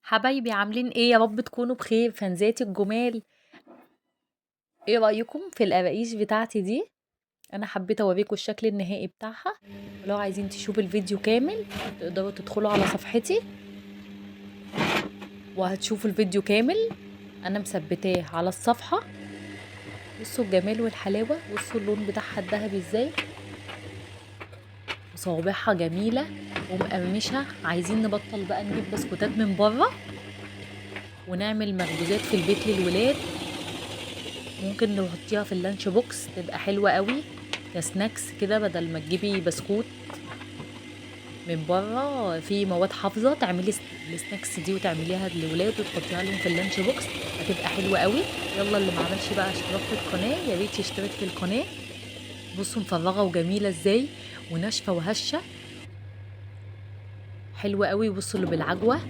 حبايبي عاملين ايه؟ يا رب تكونوا بخير فانزاتي الجمال. ايه رأيكم في القراقيش بتاعتي دي؟ انا حبيت اوريكم الشكل النهائي بتاعها. ولو عايزين تشوفوا الفيديو كامل تقدروا تدخلوا على صفحتي وهتشوفوا الفيديو كامل. انا مثبتاه على الصفحة. بصوا الجمال والحلاوة، بصوا اللون بتاعها الذهبي ازاي، وصوابعها جميلة ومقرمشة. عايزين نبطل بقى نجيب بسكوتات من بره ونعمل مخبوزات في البيت للولاد. ممكن نحطيها في اللانش بوكس تبقى حلوة قوي كسناكس كده، بدل ما تجيبي بسكوت من بره في مواد حافظة. تعملي السناكس دي وتعمليها للولاد وتحطيها لهم في اللانش بوكس، هتبقى حلوة قوي. يلا اللي ما عملش بقى اشتراك في القناة يا ريت يشترك في القناة. بصوا مفرغة وجميلة ازاي وناشفة وهشة، حلوة قوي. بصوا اللي بالعجوة